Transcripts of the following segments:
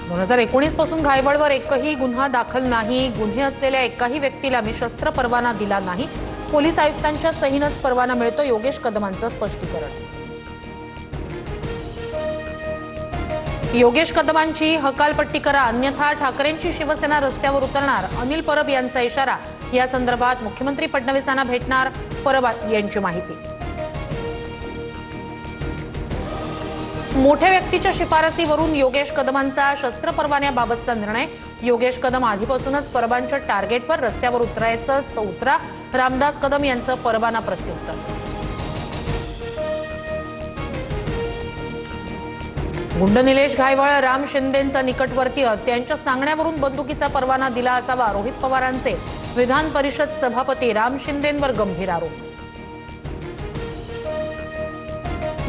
2019 पासून घायवळवर एकही गुन्हा दाखल नाही। गुन्हे असलेल्या एकाही व्यक्तीला मी शस्त्र परवाना दिला नाही। पोलीस आयुक्तांच्या सहीनच परवाना मिळतो। योगेश कदमांचं स्पष्टीकरण। योगेश कदमांची हकालपट्टी करा, अन्यथा ठाकरेंची शिवसेना रस्त्यावर उतरणार। अनिल परब यांचा इशारा। या संदर्भात मुख्यमंत्री फडणवीसांना भेटणार परब यांची माहिती। मोठ्या व्यक्तीच्या शिफारसीवरून योगेश कदमांचा शस्त्र परवान्याबाबतचा निर्णय। योगेश कदम आधीपासूनच परबांच्या टार्गेटवर रस्त्यावर उतरायचं तो उतरा। रामदास कदम यांचं परवाना प्रत्युत्तर। गुंड निलेश घायवळ राम शिंदेंचा निकटवर्तीय, त्यांच्या सांगण्यावरून बंदुकीचा परवाना दिला असावा। रोहित पवारांचे विधान परिषद सभापती राम शिंदेंवर गंभीर आरोप।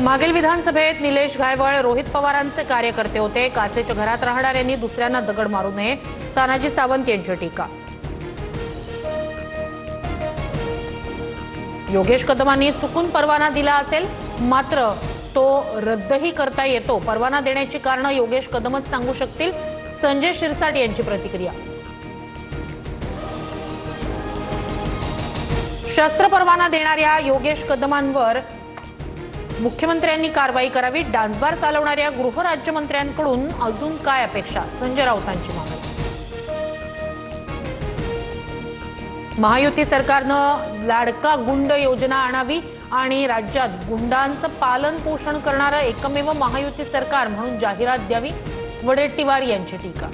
मागील विधानसभेत निलेश घायवळ रोहित पवारांचे कार्यकर्ते होते। काचेच्या घरात राहणाऱ्यांनी दुसऱ्यांना दगड मारू नये, तानाजी सावंत यांची टीका। योगेश कदमांनी चुकून परवाना दिला असेल मात्र तो रद्दही करता येतो। परवाना देण्याची कारणं योगेश कदमच सांगू शकतील। संजय शिरसाट यांची प्रतिक्रिया। शस्त्र परवाना देणाऱ्या योगेश कदमांवर मुख्यमंत्र्यांनी कारवाई करावी। डान्सबार चालवणाऱ्या गृहराज्यमंत्र्यांकडून अजून काय अपेक्षा? संजय राऊतांची मागणी। महायुती सरकारनं लाडका गुंड योजना आणावी आणि राज्यात गुंडांचं पालन पोषण करणारं एकमेव महायुती सरकार म्हणून जाहिरात द्यावी। वडेट्टीवार यांची टीका।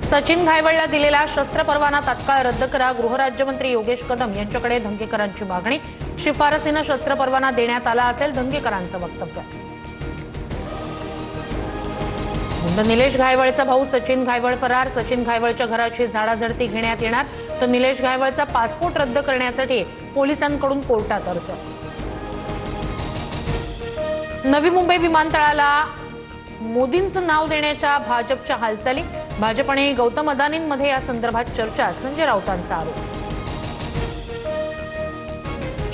सचिन घायवळला दिलेला शस्त्र परवाना तात्काळ रद्द करा। गृहराज्यमंत्री योगेश कदम यांच्याकडे धंगेकरांची मागणी। शिफारसीनं शस्त्र परवाना देण्यात आला असेल, धंगेकरांचं वक्तव्य। गुंड निलेश घायवळचा भाऊ सचिन घायवळ फरार। सचिन घायवळच्या घराची झाडाझडती घेण्यात येणार, तर निलेश घायवळचा पासपोर्ट रद्द करण्यासाठी पोलिसांकडून कोर्टात अर्ज। नवी मुंबई विमानतळाला मोदींचं नाव देण्याच्या भाजपच्या हालचाली। भाजप आणि गौतम अदानींमध्ये या संदर्भात चर्चा। संजय राऊतांचा आरोप।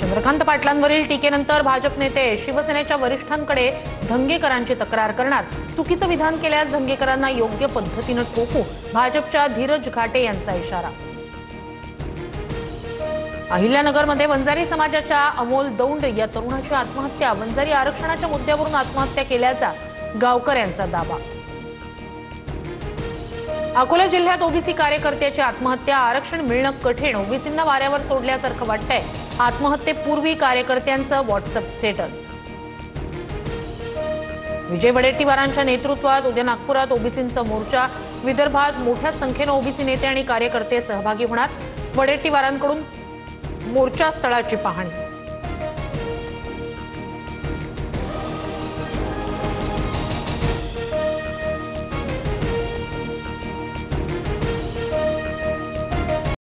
चंद्रकांत पाटलांवरील टीकेनंतर भाजप नेते शिवसेनेच्या वरिष्ठांकडे धंगेकरांची तक्रार करणार। चुकीचं विधान केल्यास धंगेकरांना योग्य पद्धतीनं ठोकू, भाजपच्या धीरज घाटे यांचा इशारा। अहिल्यानगरमध्ये वंजारी समाजाच्या अमोल दौंड या तरुणाची आत्महत्या। वंजारी आरक्षणाच्या मुद्द्यावरून आत्महत्या केल्याचा गावकऱ्यांचा दावा। अकोला जिल्ह्यात ओबीसी कार्यकर्त्याची आत्महत्या। आरक्षण मिळणं कठीण, ओबीसींना वाऱ्यावर सोडल्यासारखं वाटतंय। आत्महत्येपूर्वी कार्यकर्त्यांचं व्हॉट्सअप स्टेटस। विजय वडेट्टीवारांच्या नेतृत्वात उद्या नागपुरात ओबीसींचा मोर्चा। विदर्भात मोठ्या संख्येनं ओबीसी नेते आणि कार्यकर्ते सहभागी होणार। वडेट्टीवारांकडून मोर्चा स्थळाची पाहणी।